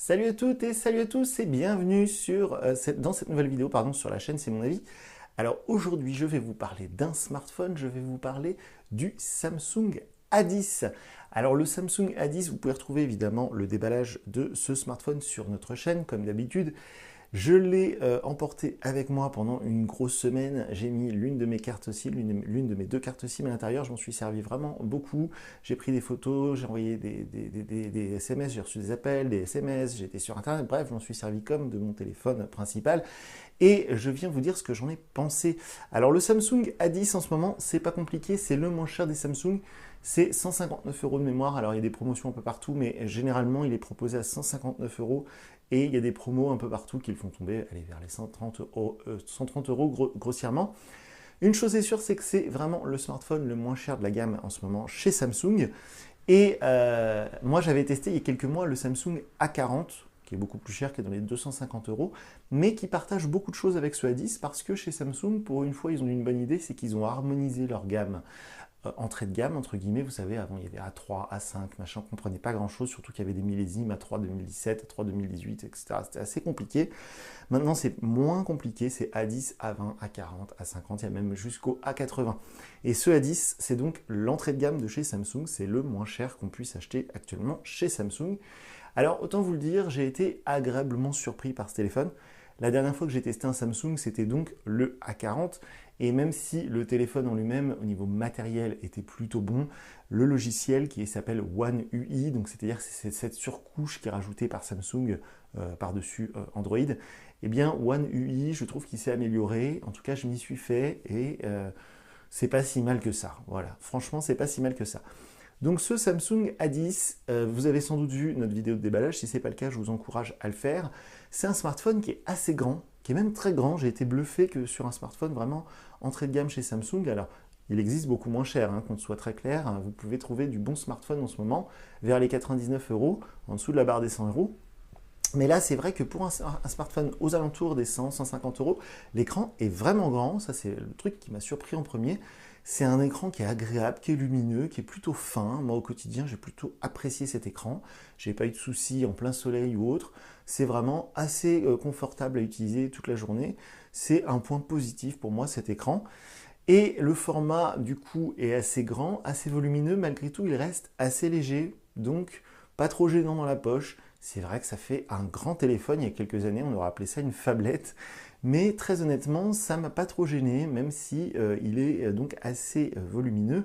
Salut à toutes et salut à tous et bienvenue dans cette nouvelle vidéo sur la chaîne C'est mon avis. Alors aujourd'hui je vais vous parler d'un smartphone, je vais vous parler du Samsung A10. Alors le Samsung A10, vous pouvez retrouver évidemment le déballage de ce smartphone sur notre chaîne comme d'habitude. Je l'ai emporté avec moi pendant une grosse semaine. J'ai mis l'une de mes cartes SIM, l'une de mes deux cartes SIM à l'intérieur. Je m'en suis servi vraiment beaucoup. J'ai pris des photos, j'ai envoyé des SMS, j'ai reçu des appels, des SMS, j'étais sur Internet. Bref, je m'en suis servi comme de mon téléphone principal. Et je viens vous dire ce que j'en ai pensé. Alors le Samsung A10 en ce moment, c'est pas compliqué, c'est le moins cher des Samsung. C'est 159 € de mémoire. Alors il y a des promotions un peu partout, mais généralement il est proposé à 159 € et il y a des promos un peu partout qui le font tomber vers les 130 € grossièrement. Une chose est sûre, c'est que c'est vraiment le smartphone le moins cher de la gamme en ce moment chez Samsung. Et moi j'avais testé il y a quelques mois le Samsung A40, qui est beaucoup plus cher, qui est dans les 250 €, mais qui partage beaucoup de choses avec ce A10 parce que chez Samsung, pour une fois, ils ont eu une bonne idée, c'est qu'ils ont harmonisé leur gamme. Entrée de gamme, entre guillemets, vous savez, avant il y avait A3, A5, machin, on ne comprenait pas grand chose, surtout qu'il y avait des millésimes A3 2017, A3 2018, etc. C'était assez compliqué. Maintenant, c'est moins compliqué, c'est A10, A20, A40, A50, il y a même jusqu'au A80. Et ce A10, c'est donc l'entrée de gamme de chez Samsung, c'est le moins cher qu'on puisse acheter actuellement chez Samsung. Alors, autant vous le dire, j'ai été agréablement surpris par ce téléphone. La dernière fois que j'ai testé un Samsung, c'était donc le A40. Et même si le téléphone en lui-même, au niveau matériel, était plutôt bon, le logiciel qui s'appelle One UI, donc c'est-à-dire que c'est cette surcouche qui est rajoutée par Samsung par-dessus Android, eh bien One UI, je trouve qu'il s'est amélioré. En tout cas, je m'y suis fait et c'est pas si mal que ça. Voilà, franchement, c'est pas si mal que ça. Donc ce Samsung A10, vous avez sans doute vu notre vidéo de déballage, si ce n'est pas le cas, je vous encourage à le faire. C'est un smartphone qui est assez grand, qui est même très grand. J'ai été bluffé que sur un smartphone vraiment entrée de gamme chez Samsung. Alors, il existe beaucoup moins cher, qu'on soit très clair. Vous pouvez trouver du bon smartphone en ce moment vers les 99 €, en dessous de la barre des 100 €. Mais là, c'est vrai que pour un smartphone aux alentours des 100, 150 €, l'écran est vraiment grand. Ça, c'est le truc qui m'a surpris en premier. C'est un écran qui est agréable, qui est lumineux, qui est plutôt fin. Moi, au quotidien, j'ai plutôt apprécié cet écran. Je n'ai pas eu de soucis en plein soleil ou autre. C'est vraiment assez confortable à utiliser toute la journée. C'est un point positif pour moi, cet écran. Et le format, du coup, est assez grand, assez volumineux. Malgré tout, il reste assez léger. Donc, pas trop gênant dans la poche. C'est vrai que ça fait un grand téléphone. Il y a quelques années, on aurait appelé ça une phablette. Mais très honnêtement, ça ne m'a pas trop gêné, même si il est donc assez volumineux.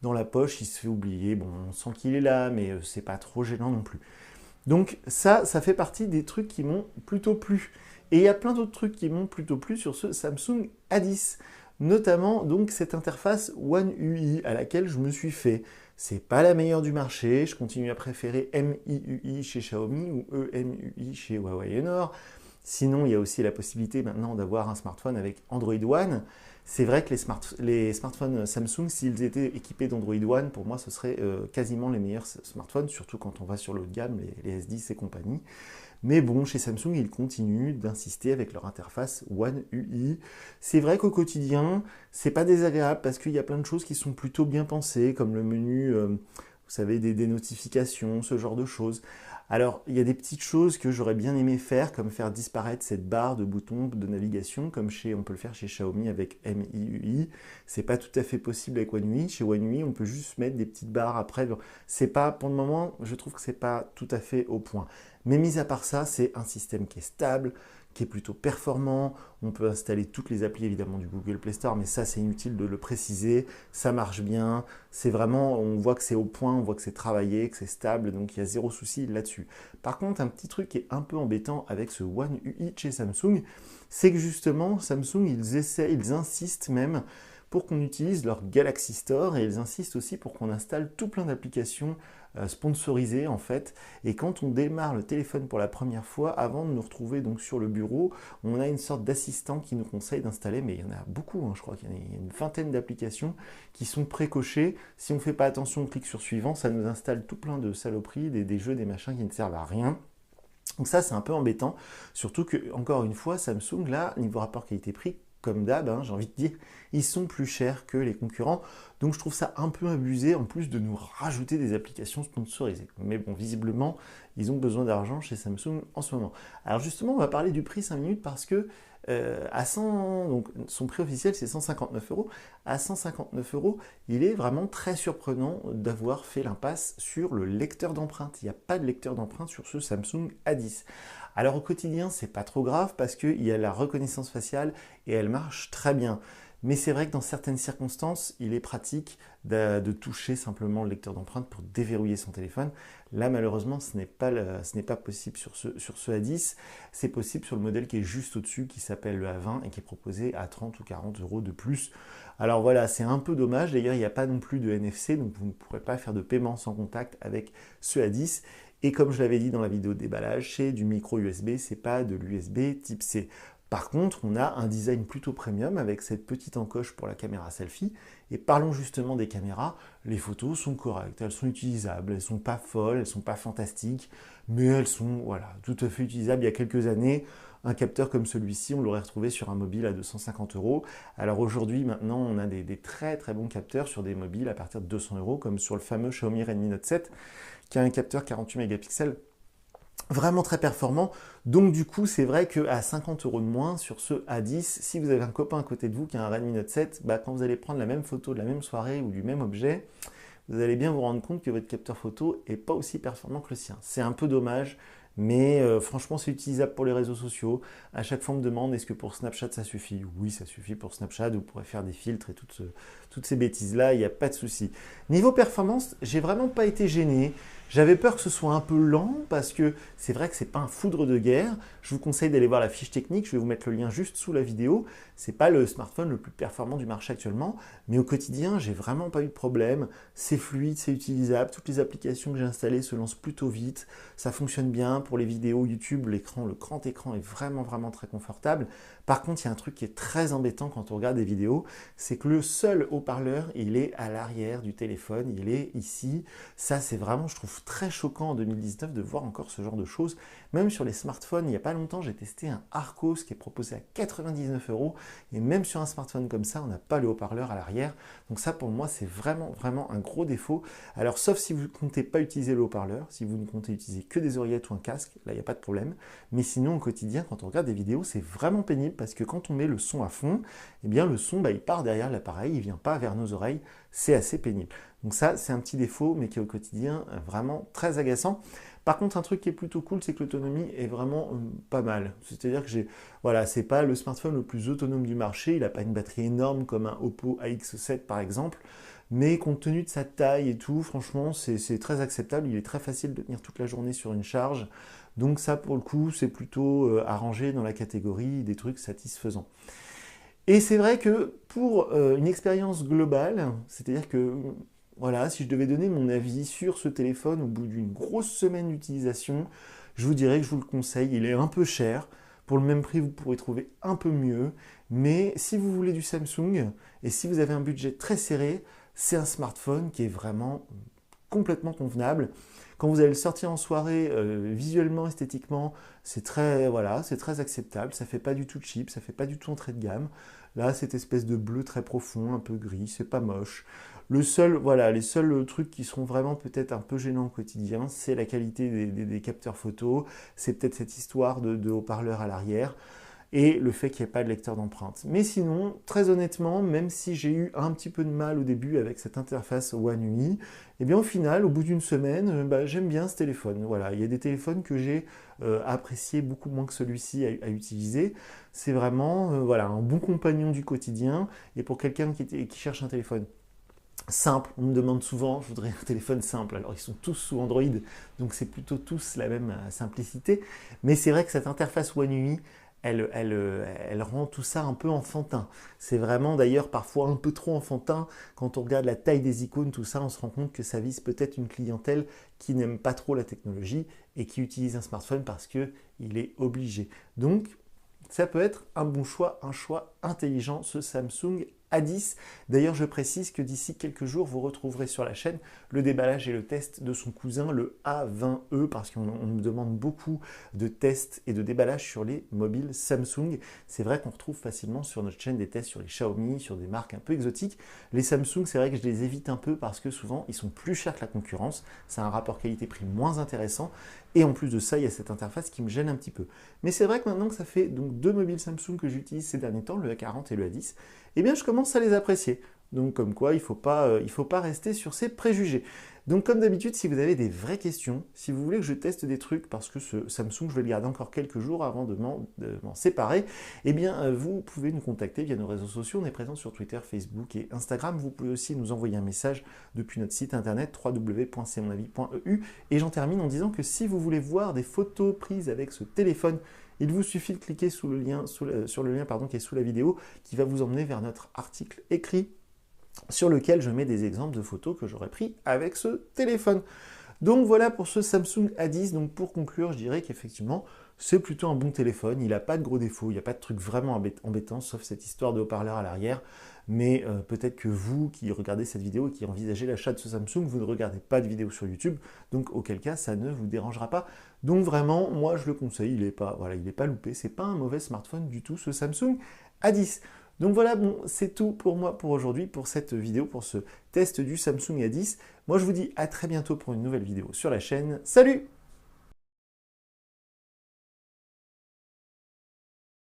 Dans la poche, il se fait oublier. Bon, on sent qu'il est là, mais c'est pas trop gênant non plus. Donc ça fait partie des trucs qui m'ont plutôt plu. Et il y a plein d'autres trucs qui m'ont plutôt plu sur ce Samsung A10. Notamment donc cette interface One UI à laquelle je me suis fait. C'est pas la meilleure du marché. Je continue à préférer MIUI chez Xiaomi ou EMUI chez Huawei Honor. Sinon, il y a aussi la possibilité maintenant d'avoir un smartphone avec Android One. C'est vrai que les smartphones Samsung, s'ils étaient équipés d'Android One, pour moi, ce serait quasiment les meilleurs smartphones, surtout quand on va sur le haut de gamme, les S10 et compagnie. Mais bon, chez Samsung, ils continuent d'insister avec leur interface One UI. C'est vrai qu'au quotidien, c'est pas désagréable parce qu'il y a plein de choses qui sont plutôt bien pensées, comme le menu, vous savez, des notifications, ce genre de choses. Alors, il y a des petites choses que j'aurais bien aimé faire, comme faire disparaître cette barre de boutons de navigation, comme on peut le faire chez Xiaomi avec MIUI. C'est pas tout à fait possible avec One UI. Chez One UI, on peut juste mettre des petites barres après. C'est pas, pour le moment, je trouve que c'est pas tout à fait au point. Mais mis à part ça, c'est un système qui est stable, qui est plutôt performant. On peut installer toutes les applis évidemment du Google Play Store, mais ça c'est inutile de le préciser. Ça marche bien. C'est vraiment, on voit que c'est au point, on voit que c'est travaillé, que c'est stable, donc il y a zéro souci là-dessus. Par contre, un petit truc qui est un peu embêtant avec ce One UI chez Samsung, c'est que justement Samsung ils insistent même pour qu'on utilise leur Galaxy Store et ils insistent aussi pour qu'on installe tout plein d'applications sponsorisées en fait. Et quand on démarre le téléphone pour la première fois, avant de nous retrouver donc sur le bureau, on a une sorte d'assistant qui nous conseille d'installer, mais il y en a beaucoup, je crois qu'il y a une vingtaine d'applications qui sont précochées. Si on ne fait pas attention, on clique sur suivant, ça nous installe tout plein de saloperies, des jeux, des machins qui ne servent à rien. Donc ça, c'est un peu embêtant, surtout que, encore une fois, Samsung, là, niveau rapport qualité-prix, comme d'hab, hein, j'ai envie de dire, ils sont plus chers que les concurrents. Donc je trouve ça un peu abusé, en plus de nous rajouter des applications sponsorisées. Mais bon, visiblement, ils ont besoin d'argent chez Samsung en ce moment. Alors justement, on va parler du prix 5 minutes parce que donc son prix officiel c'est 159 euros. À 159 euros, il est vraiment très surprenant d'avoir fait l'impasse sur le lecteur d'empreintes. Il n'y a pas de lecteur d'empreintes sur ce Samsung A10. Alors au quotidien, c'est pas trop grave parce qu'il y a la reconnaissance faciale et elle marche très bien. Mais c'est vrai que dans certaines circonstances, il est pratique de toucher simplement le lecteur d'empreintes pour déverrouiller son téléphone. Là, malheureusement, ce n'est pas possible sur ce A10. C'est possible sur le modèle qui est juste au-dessus, qui s'appelle le A20 et qui est proposé à 30 ou 40 euros de plus. Alors voilà, c'est un peu dommage. D'ailleurs, il n'y a pas non plus de NFC, donc vous ne pourrez pas faire de paiement sans contact avec ce A10. Et comme je l'avais dit dans la vidéo de déballage, c'est du micro USB, c'est pas de l'USB type C. Par contre, on a un design plutôt premium avec cette petite encoche pour la caméra selfie. Et parlons justement des caméras. Les photos sont correctes, elles sont utilisables, elles sont pas folles, elles sont pas fantastiques, mais elles sont voilà, tout à fait utilisables. Il y a quelques années, un capteur comme celui-ci, on l'aurait retrouvé sur un mobile à 250 euros. Alors aujourd'hui, maintenant, on a des très très bons capteurs sur des mobiles à partir de 200 euros, comme sur le fameux Xiaomi Redmi Note 7, qui a un capteur 48 mégapixels. Vraiment très performant. Donc du coup, c'est vrai qu'à 50 euros de moins sur ce A10, si vous avez un copain à côté de vous qui a un Redmi Note 7, quand vous allez prendre la même photo de la même soirée ou du même objet, vous allez bien vous rendre compte que votre capteur photo n'est pas aussi performant que le sien. C'est un peu dommage, mais franchement, c'est utilisable pour les réseaux sociaux. À chaque fois, on me demande, est-ce que pour Snapchat, ça suffit? Oui, ça suffit pour Snapchat. Vous pourrez faire des filtres et toutes ces bêtises-là, il n'y a pas de souci. Niveau performance, j'ai vraiment pas été gêné. J'avais peur que ce soit un peu lent parce que c'est vrai que c'est pas un foudre de guerre. Je vous conseille d'aller voir la fiche technique. Je vais vous mettre le lien juste sous la vidéo. C'est pas le smartphone le plus performant du marché actuellement, mais au quotidien, j'ai vraiment pas eu de problème. C'est fluide, c'est utilisable. Toutes les applications que j'ai installées se lancent plutôt vite. Ça fonctionne bien pour les vidéos YouTube. Le grand écran est vraiment très confortable. Par contre, il y a un truc qui est très embêtant quand on regarde des vidéos, c'est que le seul haut-parleur, il est à l'arrière du téléphone, il est ici. Ça, c'est vraiment, je trouve, très choquant en 2019 de voir encore ce genre de choses. Même sur les smartphones, il n'y a pas longtemps, j'ai testé un Arcos qui est proposé à 99 euros. Et même sur un smartphone comme ça, on n'a pas le haut-parleur à l'arrière. Donc ça, pour moi, c'est vraiment un gros défaut. Alors, sauf si vous ne comptez pas utiliser le haut-parleur, si vous ne comptez utiliser que des oreillettes ou un casque, là, il n'y a pas de problème. Mais sinon, au quotidien, quand on regarde des vidéos, c'est vraiment pénible parce que quand on met le son à fond, eh bien, le son, il part derrière l'appareil, il ne vient pas vers nos oreilles. C'est assez pénible. Donc ça, c'est un petit défaut, mais qui est au quotidien vraiment très agaçant. Par contre, un truc qui est plutôt cool, c'est que l'autonomie est vraiment pas mal. C'est-à-dire que voilà, c'est pas le smartphone le plus autonome du marché, il n'a pas une batterie énorme comme un Oppo AX7 par exemple, mais compte tenu de sa taille et tout, franchement, c'est très acceptable. Il est très facile de tenir toute la journée sur une charge. Donc ça, pour le coup, c'est plutôt arrangé dans la catégorie des trucs satisfaisants. Et c'est vrai que pour une expérience globale, c'est-à-dire que voilà, si je devais donner mon avis sur ce téléphone au bout d'une grosse semaine d'utilisation, je vous dirais que je vous le conseille. Il est un peu cher. Pour le même prix, vous pourrez trouver un peu mieux. Mais si vous voulez du Samsung et si vous avez un budget très serré, c'est un smartphone qui est vraiment complètement convenable. Quand vous allez le sortir en soirée, visuellement, esthétiquement, c'est très acceptable. Ça fait pas du tout cheap, ça fait pas du tout entrée de gamme. Là, cette espèce de bleu très profond, un peu gris, c'est pas moche. Les seuls trucs qui seront vraiment peut-être un peu gênants au quotidien, c'est la qualité des capteurs photo, c'est peut-être cette histoire de haut-parleur à l'arrière, et le fait qu'il n'y ait pas de lecteur d'empreintes. Mais sinon, très honnêtement, même si j'ai eu un petit peu de mal au début avec cette interface One UI, eh bien au final, au bout d'une semaine, j'aime bien ce téléphone. Voilà, il y a des téléphones que j'ai appréciés beaucoup moins que celui-ci à utiliser. C'est vraiment un bon compagnon du quotidien, et pour quelqu'un qui cherche un téléphone simple, on me demande souvent, je voudrais un téléphone simple. Alors ils sont tous sous Android, donc c'est plutôt tous la même simplicité. Mais c'est vrai que cette interface One UI, elle rend tout ça un peu enfantin. C'est vraiment d'ailleurs parfois un peu trop enfantin. Quand on regarde la taille des icônes, tout ça, on se rend compte que ça vise peut-être une clientèle qui n'aime pas trop la technologie et qui utilise un smartphone parce qu'il est obligé. Donc, ça peut être un bon choix, un choix intelligent, ce Samsung A10. D'ailleurs, je précise que d'ici quelques jours, vous retrouverez sur la chaîne le déballage et le test de son cousin, le A20e, parce qu'on me demande beaucoup de tests et de déballage sur les mobiles Samsung. C'est vrai qu'on retrouve facilement sur notre chaîne des tests sur les Xiaomi, sur des marques un peu exotiques. Les Samsung, c'est vrai que je les évite un peu parce que souvent, ils sont plus chers que la concurrence. C'est un rapport qualité-prix moins intéressant. Et en plus de ça, il y a cette interface qui me gêne un petit peu. Mais c'est vrai que maintenant que ça fait donc 2 mobiles Samsung que j'utilise ces derniers temps, le A40 et le A10, eh bien je commence à les apprécier. Donc comme quoi, il faut pas rester sur ses préjugés. Donc comme d'habitude, si vous avez des vraies questions, si vous voulez que je teste des trucs, parce que ce Samsung, je vais le garder encore quelques jours avant de m'en séparer, eh bien vous pouvez nous contacter via nos réseaux sociaux. On est présent sur Twitter, Facebook et Instagram. Vous pouvez aussi nous envoyer un message depuis notre site internet www.cmonavie.eu. Et j'en termine en disant que si vous voulez voir des photos prises avec ce téléphone, il vous suffit de cliquer sur le lien qui est sous la vidéo, qui va vous emmener vers notre article écrit sur lequel je mets des exemples de photos que j'aurais pris avec ce téléphone. Donc voilà pour ce Samsung A10. Donc pour conclure, je dirais qu'effectivement, c'est plutôt un bon téléphone. Il n'a pas de gros défauts, il n'y a pas de trucs vraiment embêtants, sauf cette histoire de haut-parleur à l'arrière. Mais peut-être que vous qui regardez cette vidéo et qui envisagez l'achat de ce Samsung, vous ne regardez pas de vidéo sur YouTube, donc auquel cas ça ne vous dérangera pas. Donc vraiment, moi je le conseille, il n'est pas loupé, c'est pas un mauvais smartphone du tout ce Samsung A10. Donc voilà, bon, c'est tout pour moi pour aujourd'hui, pour cette vidéo, pour ce test du Samsung A10. Moi je vous dis à très bientôt pour une nouvelle vidéo sur la chaîne. Salut!